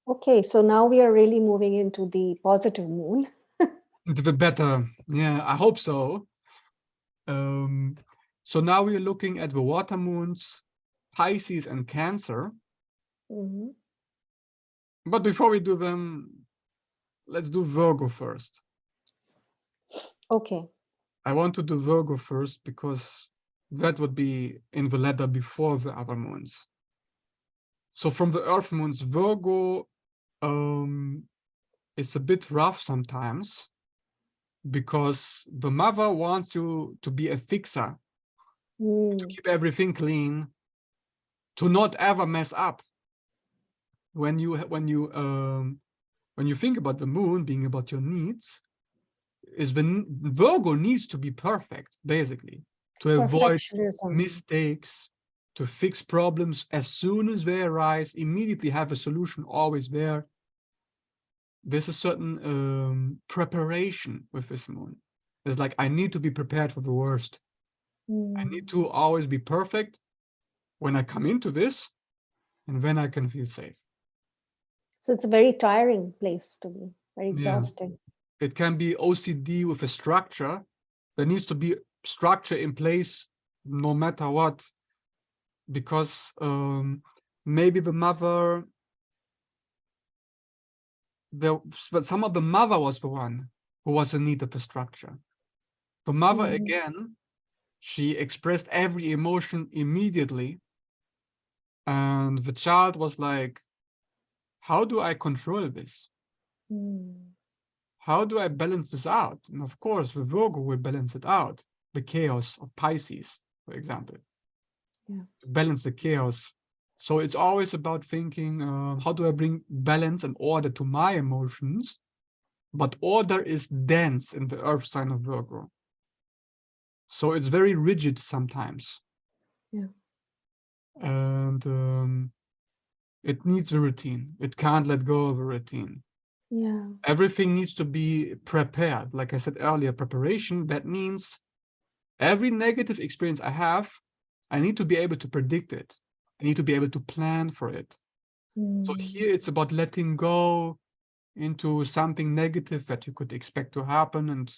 Okay, so now we are really moving into the positive moon. The better. Yeah, I hope so. So now we're looking at the water moons, Pisces and Cancer. Mhm. But before we do them, let's do Virgo first. Okay. I want to do Virgo first because that would be in the ladder before the other moons. So from the Earth moons, Virgo is a bit rough sometimes because the mother wants you to be a fixer, to Mm. keep everything clean, to not ever mess up. When you think about the moon being about your needs, is Virgo needs to be perfect, basically, to avoid Perfectionism. mistakes, to fix problems as soon as they arise, immediately have a solution always there. There's a certain preparation with this moon. It's like, I need to be prepared for the worst. I Mm. need to always be perfect when I come into this, and then I can feel safe. So it's a very tiring place to be, very Yeah. exhausting. It can be OCD with a structure. There needs to be structure in place no matter what, because maybe the mother, some of the mother was the one who was in need of a structure. The mother, Mhm. again, she expressed every emotion immediately, and the child was like, how do I control this? Mm. How do I balance this out? And of course, the Virgo will balance it out. The chaos of Pisces, for example. Yeah. To balance the chaos. So it's always about thinking, how do I bring balance and order to my emotions? But order is dense in the earth sign of Virgo. So it's very rigid sometimes. Yeah. And it needs a routine. It can't let go of a routine. Yeah. Everything needs to be prepared. Like I said earlier, preparation, that means every negative experience I have, I need to be able to predict it. I need to be able to plan for it. So Mm. here it's about letting go into something negative that you could expect to happen, and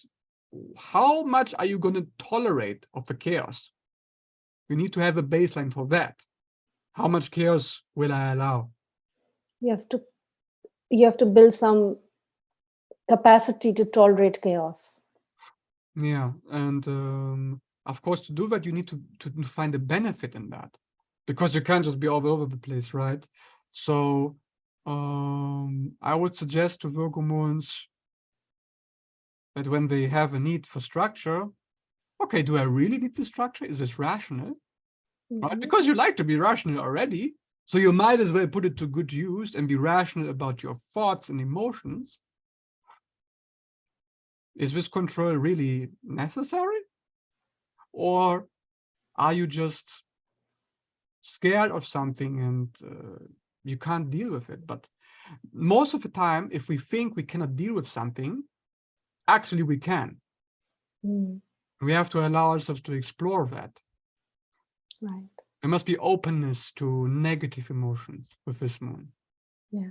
how much are you going to tolerate of the chaos? You need to have a baseline for that. How much chaos will I allow? You have to build some capacity to tolerate chaos. Yeah, and of course, to do that, you need to find a benefit in that, because you can't just be all over the place, right? So I would suggest to Virgo moons that when they have a need for structure, okay, do I really need the structure? Is this rational? Right? Mhm. Because you like to be rational already, so you might as well put it to good use and be rational about your thoughts and emotions. Is this control really necessary? Or are you just scared of something and you can't deal with it? But most of the time, if we think we cannot deal with something, actually we can. Mm. We have to allow ourselves to explore that. Right. There must be openness to negative emotions with this moon. Yeah.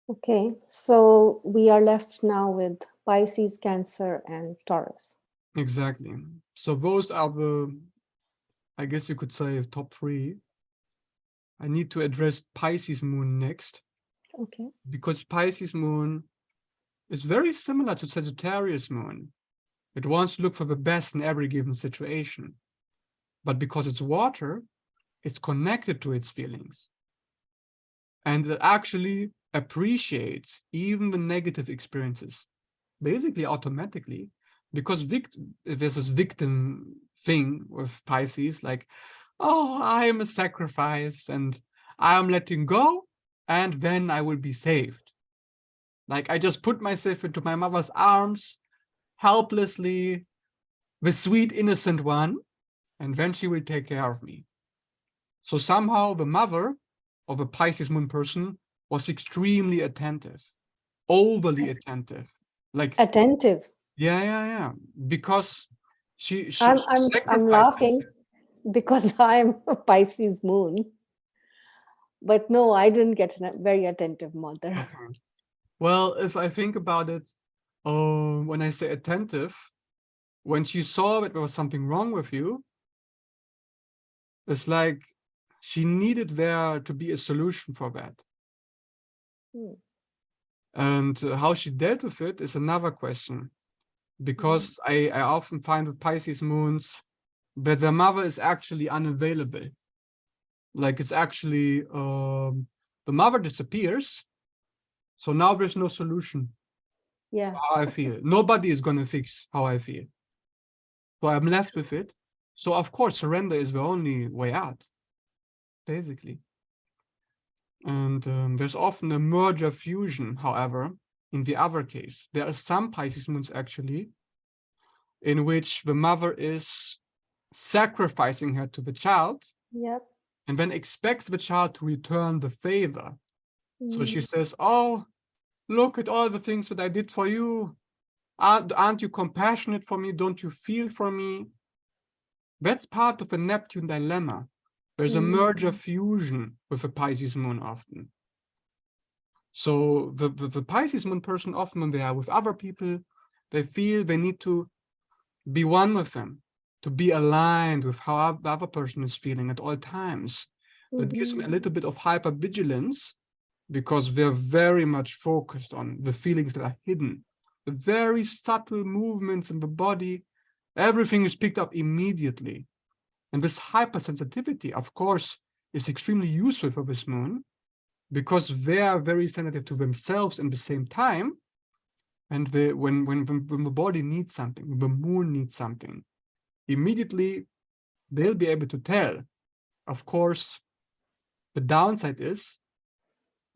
Okay. So we are left now with Pisces, Cancer, and Taurus. Exactly. So those are the, I guess you could say, top three. I need to address Pisces moon next, Okay. because Pisces moon is very similar to Sagittarius moon. It wants to look for the best in every given situation. But because it's water, it's connected to its feelings. And it actually appreciates even the negative experiences, basically automatically, because there's this victim thing with Pisces, like, oh, I am a sacrifice and I am letting go, and then I will be saved. Like, I just put myself into my mother's arms helplessly, the sweet, innocent one, and then she will take care of me. So somehow the mother of a Pisces moon person was extremely attentive, overly attentive. Like, Attentive. yeah. Because she I'm sacrifices. laughing because I'm a Pisces moon. But no, I didn't get a very attentive mother. Okay. Well, if I think about it, when I say attentive, when she saw that there was something wrong with you, it's like she needed there to be a solution for that. Hmm. And how she dealt with it is another question. Because I often find with Pisces moons that the mother is actually unavailable. Like, it's actually, the mother disappears. So now there's no solution Yeah. for how I feel. Nobody is going to fix how I feel. So I'm left with it. So of course, surrender is the only way out, basically. And there's often a merger fusion, however, in the other case. There are some Pisces moons actually in which the mother is sacrificing her to the child Yep. and then expects the child to return the favor. So she Mm. says, oh, look at all the things that I did for you. Aren't you compassionate for me? Don't you feel for me? That's part of a Neptune dilemma. There's a merger fusion with a Pisces moon often. So the Pisces moon person often, when they are with other people, they feel they need to be one with them, to be aligned with how the other person is feeling at all times. That gives them a little bit of hypervigilance, because they're very much focused on the feelings that are hidden, the very subtle movements in the body. Everything is picked up immediately. And this hypersensitivity, of course, is extremely useful for this moon, because they are very sensitive to themselves at the same time. And when the body needs something, when the moon needs something, immediately they'll be able to tell. Of course, the downside is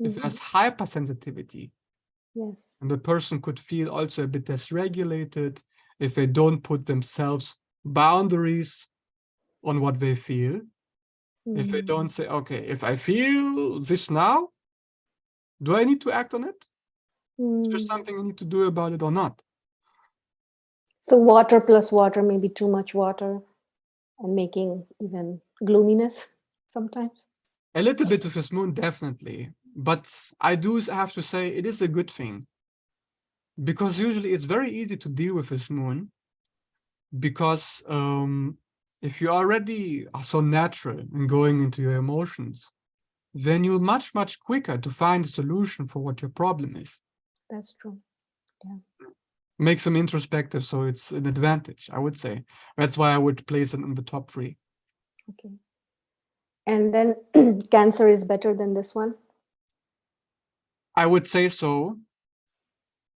if there's hypersensitivity, Yes. and the person could feel also a bit dysregulated if they don't put themselves boundaries on what they feel. If they don't say, okay, if I feel this now, do I need to act on it? Is there something I need to do about it or not? So water plus water may be too much water and making even gloominess sometimes. A little bit of this moon, definitely. But I do have to say it is a good thing, because usually it's very easy to deal with this moon, because if you already are so natural in going into your emotions, then you're much quicker to find a solution for what your problem is. That's true. Yeah. Make some introspective, so it's an advantage, I would say. That's why I would place it in the top three. Okay. And then Cancer is better than this one? I would say so,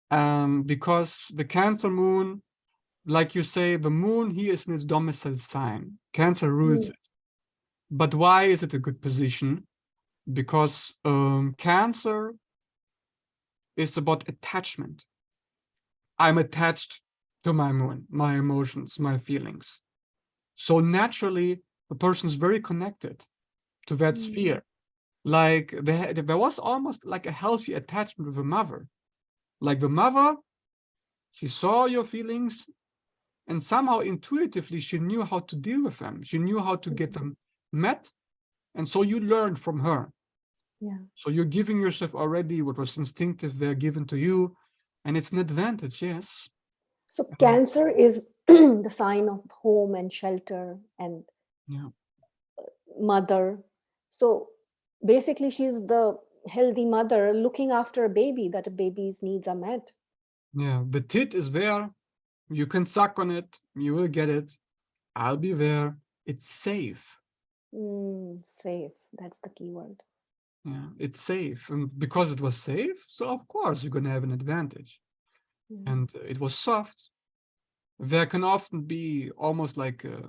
because the Cancer moon, like you say, the moon here is in its domicile sign. Cancer rules it. But why is it a good position? Because Cancer is about attachment. I'm attached to my moon, my emotions, my feelings. So naturally, the person is very connected to that sphere. Like there was almost like a healthy attachment with the mother. Like the mother, she saw your feelings, And somehow intuitively, she knew how to deal with them. She knew how to get them met. And so you learned from her. Yeah. So you're giving yourself already what was instinctive there given to you. And it's an advantage, yes. So Cancer is the sign of home and shelter and Yeah. mother. So basically, she's the healthy mother looking after a baby, that a baby's needs are met. Yeah. The tit is there. You can suck on it. You will get it. I'll be there. It's safe. Safe. That's the key word. Yeah. It's safe. And because it was safe, so of course you're going to have an advantage. Mm. And it was soft. There can often be almost like a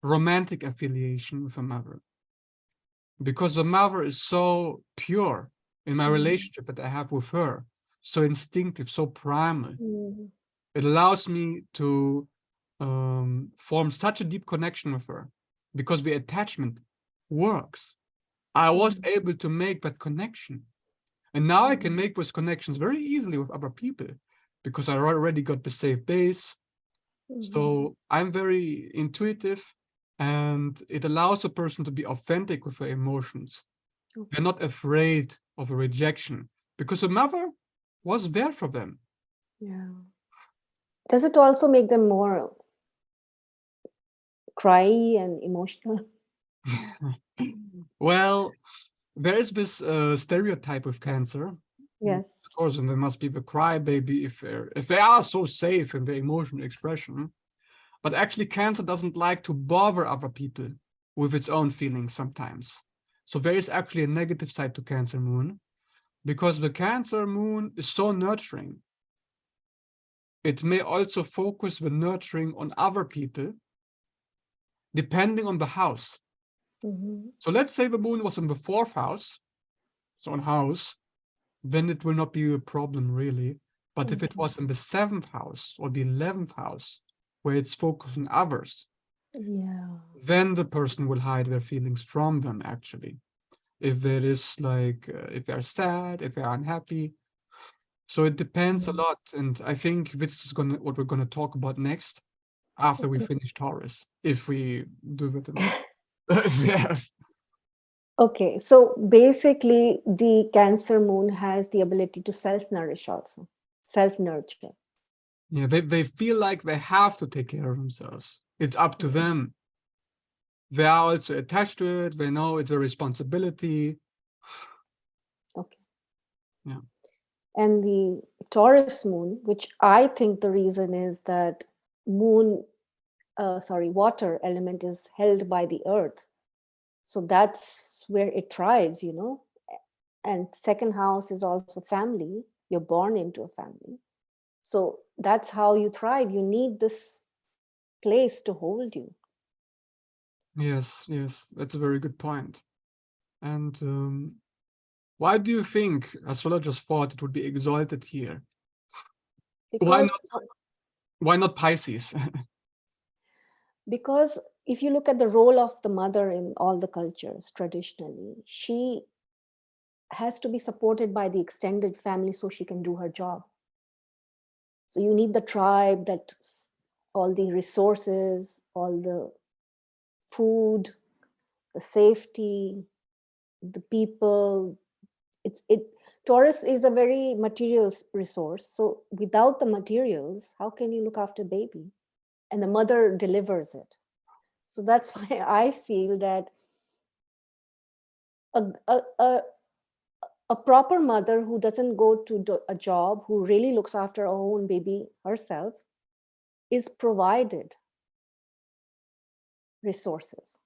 romantic affiliation with a mother, because the mother is so pure in my relationship that I have with her, so instinctive, so primal. Mm. It allows me to form such a deep connection with her because the attachment works. I was able to make that connection. And now I can make those connections very easily with other people because I already got the safe base. So I'm very intuitive, and it allows a person to be authentic with their emotions. They're not afraid of a rejection because the mother was there for them. Yeah. Does it also make them more cry and emotional? Well, there is this stereotype with Cancer. Yes. Of course, and they must be the crybaby if they are so safe in their emotional expression. But actually, Cancer doesn't like to bother other people with its own feelings sometimes. So there is actually a negative side to Cancer Moon, because the Cancer Moon is so nurturing. It may also focus the nurturing on other people, depending on the house. So let's say the moon was in the 4th house, so on house, then it will not be a problem really. But if it was in the 7th house or the 11th house, where it's focused on others, Yeah. then the person will hide their feelings from them, actually. If there is like, if they're sad, if they're unhappy. So it depends a lot. And I think this is what we're gonna talk about next after we Okay. finish Taurus, if we do that in yeah. Okay. So basically, the Cancer moon has the ability to self-nourish also, self-nurture. Yeah, they feel like they have to take care of themselves. It's up to them. They are also attached to it. They know it's a responsibility. Okay. Yeah. And the Taurus moon, which I think the reason is that moon, water element is held by the earth. So that's where it thrives, you know. And second house is also family. You're born into a family. So that's how you thrive. You need this place to hold you. Yes, yes, that's a very good point. And why do you think astrologers thought it would be exalted here? Why Because not? Why not Pisces? because if you look at the role of the mother in all the cultures traditionally, she has to be supported by the extended family so she can do her job. So you need the tribe, that all the resources, all the food, the safety, the people. It Taurus is a very material resource. So without the materials, how can you look after baby? And the mother delivers it. So that's why I feel that a, a, a, a proper mother who doesn't go to a job, who really looks after her own baby herself, is provided resources.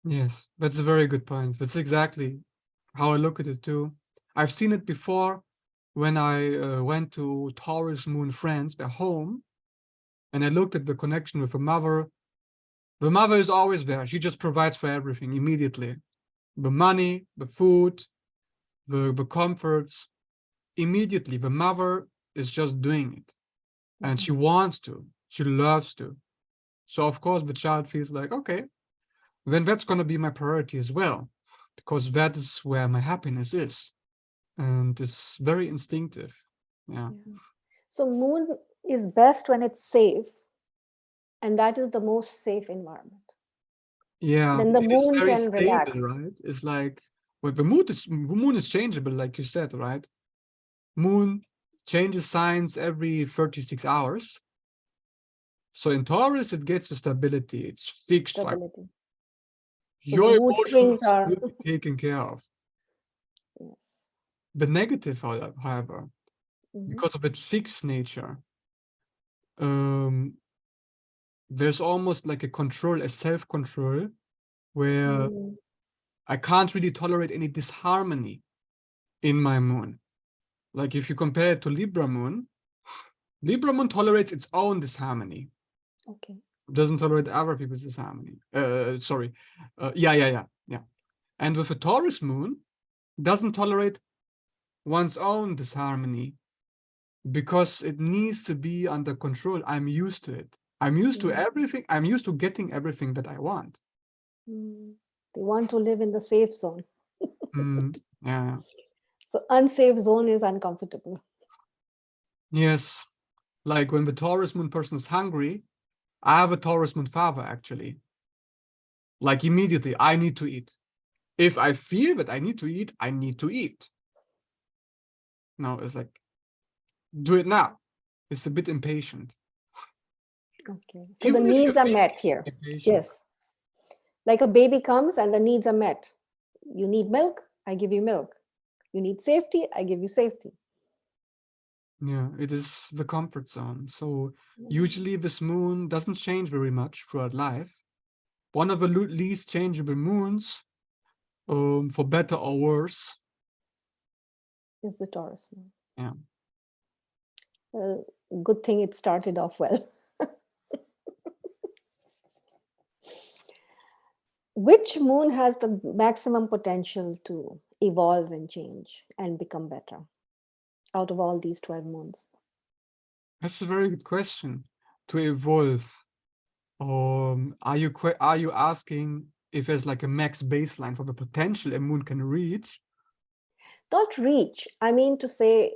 Yes, that's a very good point. That's exactly how I look at it too. I've seen it before when I went to Taurus Moon friends, their home, and I looked at the connection with the mother. The mother is always there. She just provides for everything immediately. The money, the food, the comforts. Immediately, the mother is just doing it. And she wants to. She loves to. So of course the child feels like, okay, then that's gonna be my priority as well, because that is where my happiness is. And it's very instinctive. Yeah. Yeah. So moon is best when it's safe, And that is the most safe environment. Yeah, Then the it is moon very can stable, relax. right? It's like, well, the moon is changeable, like you said, right? Moon changes signs every 36 hours. So in Taurus, it gets the stability. It's fixed, like Stability. So the your mood swings emotions are will be taken care of. yes. The negative, however, Hmm. because of its fixed nature, um, there's almost like a self-control, where Mm, I can't really tolerate any disharmony in my moon. Like if you compare it to Libra moon tolerates its own disharmony. okay. It doesn't tolerate other people's disharmony. Sorry. Yeah. And with a Taurus moon, doesn't tolerate one's own disharmony because it needs to be under control. I'm used to it. I'm used to Mm, everything. I'm used to getting everything that I want. mm. They want to live in the safe zone. Yeah. So unsafe zone is uncomfortable. Yes. Like when the Taurus moon person is hungry, I have a Taurus moon father actually. Like immediately, I need to eat. If I feel that I need to eat, I need to eat. No, it's like, do it now. It's a bit impatient. Okay. So the Even if you're needs are met thinking here. to be patient. Yes. Like a baby comes and the needs are met. You need milk, I give you milk. You need safety, I give you safety. Yeah, it is the comfort zone. So Mm, usually this moon doesn't change very much throughout life. One of the least changeable moons, for better or worse. is the Taurus moon. Yeah. Well, good thing it started off well. Which moon has the maximum potential to evolve and change and become better out of all these 12 moons? That's a very good question. To evolve, are you asking if there's like a max baseline for the potential a moon can reach? Not reach. I mean to say,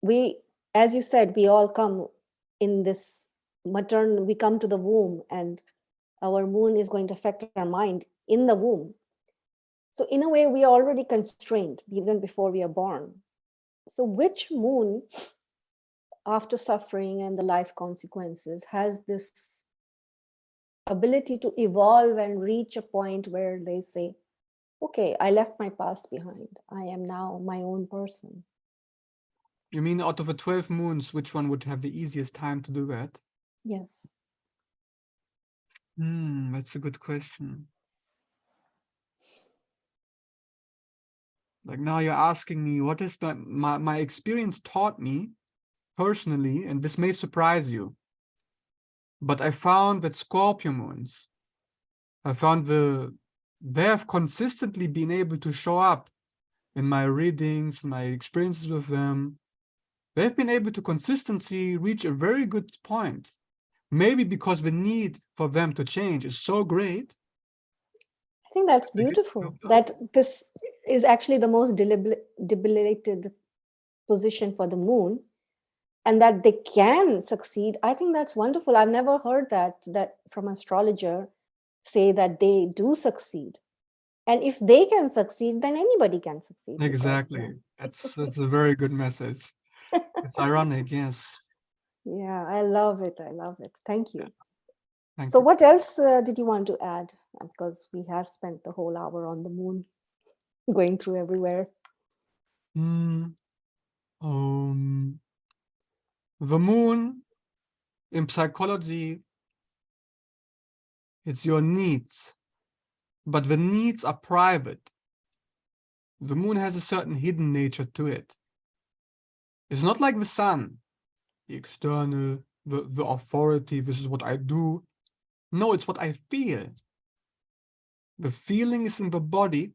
we, as you said, we all come in this we come to the womb, and our moon is going to affect our mind in the womb. So, in a way, we are already constrained even before we are born. So, which moon, after suffering and the life consequences, has this ability to evolve and reach a point where they say, okay, I left my past behind. I am now my own person. You mean out of the 12 moons, which one would have the easiest time to do that? Yes. That's a good question. Like now you're asking me, what is my experience taught me personally, and this may surprise you, but I found that Scorpio moons, they have consistently been able to show up in my readings, my experiences with them. They've been able to consistently reach a very good point. Maybe because the need for them to change is so great. I think that's They get beautiful built up. that this is actually the most debilitated position for the moon, and that they can succeed. I think that's wonderful. I've never heard that from an astrologer say that they do succeed. And if they can succeed, then anybody can succeed because Exactly. That's a very good message. It's ironic, yes. yeah, I love it. I love it. Thank you. Thank So, you. what else did you want to add? Because we have spent the whole hour on the moon, going through everywhere. Mm, um, the moon in psychology, it's your needs, but the needs are private. The moon has a certain hidden nature to it. It's not like the sun, the external, the authority, this is what I do. No, it's what I feel. The feeling is in the body,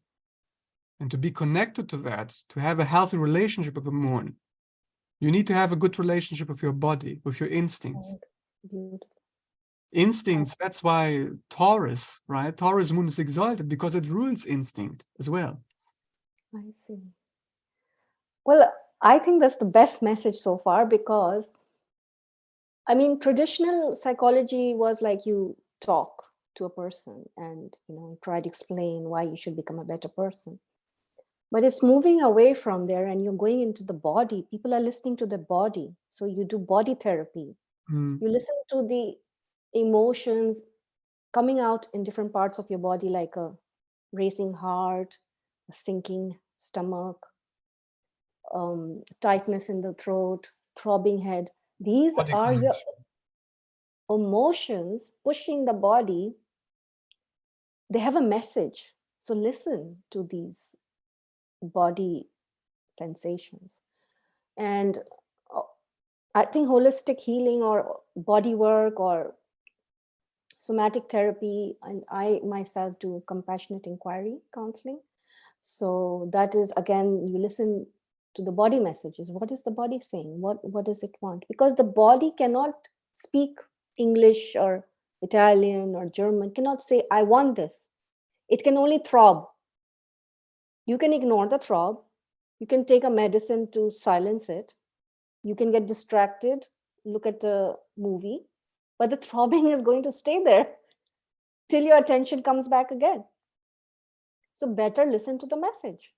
and to be connected to that, to have a healthy relationship with the moon, you need to have a good relationship with your body, with your instincts. Right. Beautiful. Instincts, that's why Taurus, right? Taurus moon is exalted because it rules instinct as well. I see. Well, I think that's the best message so far because I mean, traditional psychology was like you talk to a person and, try to explain why you should become a better person. But it's moving away from there and you're going into the body. People are listening to the body. So you do body therapy. Mm. You listen to the emotions coming out in different parts of your body, like a racing heart, a sinking stomach, tightness in the throat, throbbing head. These Body are your connection. emotions pushing the body. They have a message. So listen to these body sensations. And uh, I think holistic healing or body work or somatic therapy, and I myself do compassionate inquiry counseling. So that is, again, you listen to the body messages. What is the body saying? What does it want? Because the body cannot speak English or Italian or German, cannot say, I want this. It can only throb. You can ignore the throb. You can take a medicine to silence it. You can get distracted, look at a movie, but the throbbing is going to stay there till your attention comes back again. So better listen to the message.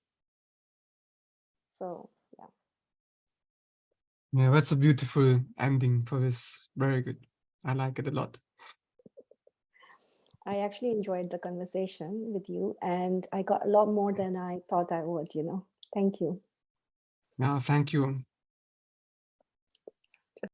So yeah, Yeah, that's a beautiful ending for this. Very good. I like it a lot. I actually enjoyed the conversation with you, and I got a lot more than I thought I would. Thank you. Yeah, thank you.